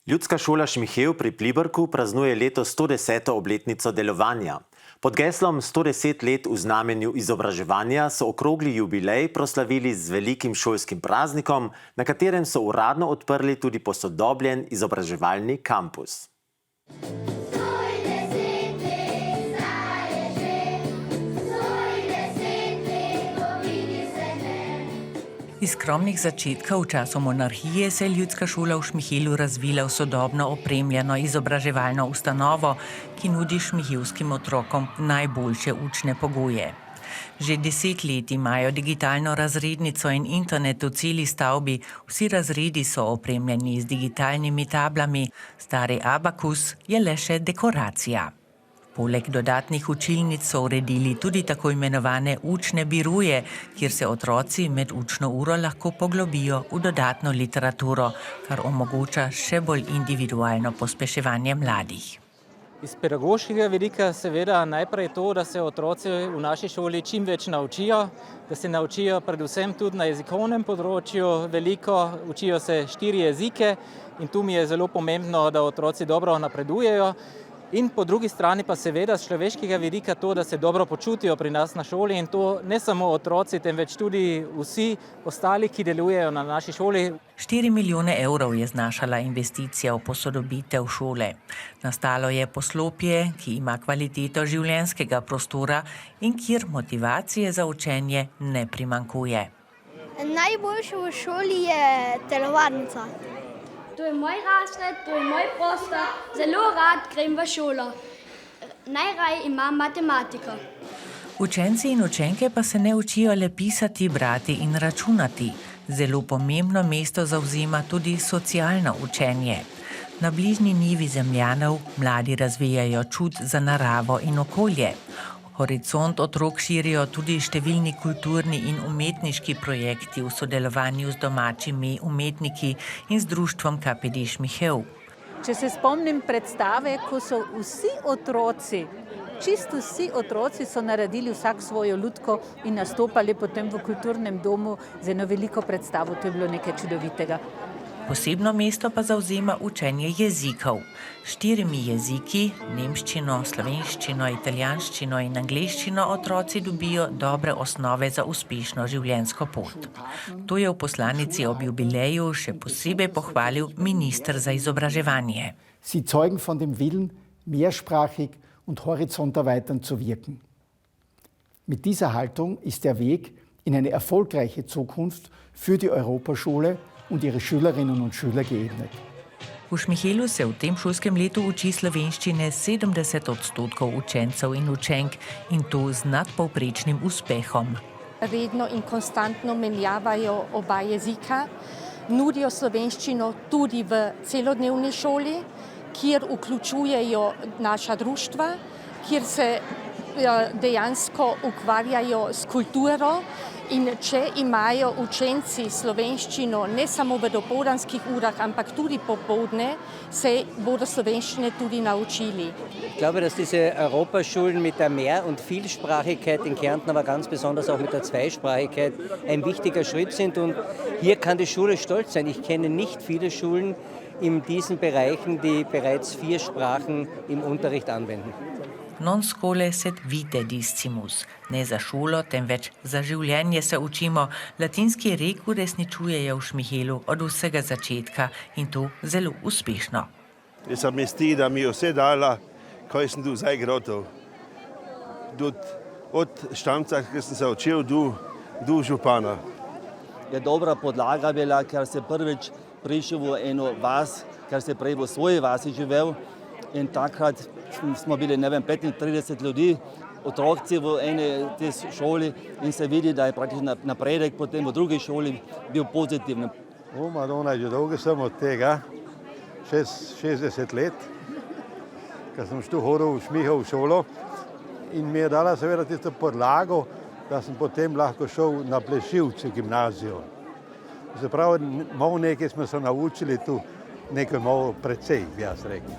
Ljudska šola Šmihev pri Pliberku praznuje letos 110. obletnico delovanja. Pod geslom 110 let v znamenju izobraževanja so okrogli jubilej proslavili z velikim šolskim praznikom, na katerem so uradno odprli tudi posodobljen izobraževalni kampus. Iz skromnih začetkov v času monarhije se je ljudska šola v Šmihelu razvila v sodobno opremljeno izobraževalno ustanovo, ki nudi šmihelskim otrokom najboljše učne pogoje. Že 10 let imajo digitalno razrednico in internet v celi stavbi, vsi razredi so opremljeni z digitalnimi tablami, stari abakus je le še dekoracija. Poleg dodatnih učilnic so uredili tudi tako imenovane učne biruje, kjer se otroci med učno uro lahko poglobijo v dodatno literaturo, kar omogoča še bolj individualno pospeševanje mladih. Iz pedagoškega vidika seveda najprej to, da se otroci v naši šoli čim več naučijo, da se naučijo predvsem tudi na jezikovnem področju veliko, učijo se 4 jezike in tu mi je zelo pomembno, da otroci dobro napredujejo. In po drugi strani pa seveda z človeškega vidika to, da se dobro počutijo pri nas na šoli in to ne samo otroci, temveč tudi vsi ostali, ki delujejo na naši šoli. 4 milijone evrov je znašala investicija v posodobitev šole. Nastalo je poslopje, ki ima kvaliteto življenjskega prostora in kjer motivacije za učenje ne primanjkuje. Najboljše v šoli je telovadnica. To je moj razred, to je moj prostor, zelo rad grem v šolo. Najraje imam matematiko. Učenci in učenke pa se ne učijo le pisati, brati in računati. Zelo pomembno mesto zavzema tudi socialno učenje. Na bližnji njivi Zemljanov mladi razvijajo čut za naravo in okolje. Horizont otrok širijo tudi številni kulturni in umetniški projekti v sodelovanju z domačimi umetniki in z društvom KPD Šmihev. Če se spomnim predstave, ko so vsi otroci, čisto vsi otroci so naredili vsak svojo lutko in nastopali potem v kulturnem domu z eno veliko predstavo, to je bilo nekaj čudovitega. Posebno mesto pa zavzema učenje jezikov. 4 jeziki, nemščino, slovenščino, italijanščino in angleščino otroci dobijo dobre osnove za uspešno življenjsko pot. To je v poslanici ob jubileju še posebej pohvalil minister za izobraževanje. Sie zeugen von dem Willen, mehrsprachig und horizonterweiternd zu wirken. Mit dieser Haltung ist der Weg in eine erfolgreiche Zukunft für die Europaschule und ihre Schülerinnen und Schüler geebnet. V Šmihelu se v tem šolskem letu uči slovenščine 70% učencev in učenk in to z nadpovprečnim uspehom. Redno in konstantno menjavajo oba jezika, nudijo slovenščino tudi v celodnevni šoli, kjer vključujejo naša društva, kjer se dejansko ukvarjajo s kulturo. In če imajo učenci slovenščino ne samo v dopoldanskih urah, ampak tudi popoldne, se bodo slovenščine tudi naučili. Ich glaube, dass diese Europaschulen mit der Mehr- und Vielsprachigkeit in Kärnten, aber ganz besonders auch mit der Zweisprachigkeit ein wichtiger Schritt sind. Und hier kann die Schule stolz sein. Ich kenne nicht viele Schulen in diesen Bereichen, die bereits 4 Sprachen im Unterricht anwenden. Non scole sed vitae discimus. Ne za šolo, temveč za življenje se učimo. Latinski rek uresničujejo v Šmihelu od vsega začetka in to zelo uspešno. Jaz mi zdi, da mi je vse dala, kaj sem tu zdaj gotov. Od štamca, ki sem se učil, do župana. Je dobra podlaga bila, ker se prvič prišel v eno vas, ker se prej v svoji vasi živel. In takrat smo bili, 35 ljudi, otroci v eni te šoli in se vidi, da je praktično napredek potem v drugi šoli bil pozitiven. Madonna, že dolgo sem od tega, 60 let, ker sem tu hodil v Šmihev šolo in mi je dala seveda tisto podlago, da sem potem lahko šel na Plešivce gimnazijo. Se pravi, malo nekaj smo se naučili tu, nekaj malo precej, bi jaz rekel.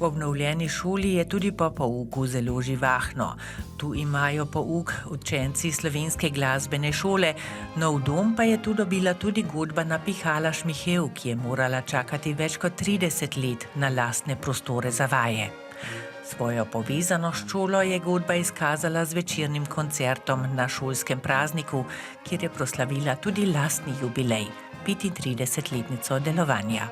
V obnovljeni šoli je tudi po pouku zelo živahno. Tu imajo pouk učenci slovenske glasbene šole, nov dom pa je tu dobila tudi godbana pihala Šmihev, ki je morala čakati več kot 30 let na lastne prostore za vaje. Svojo povezanost s šolo je godba izkazala z večernim koncertom na šolskem prazniku, kjer je proslavila tudi lastni jubilej, 35-letnico delovanja.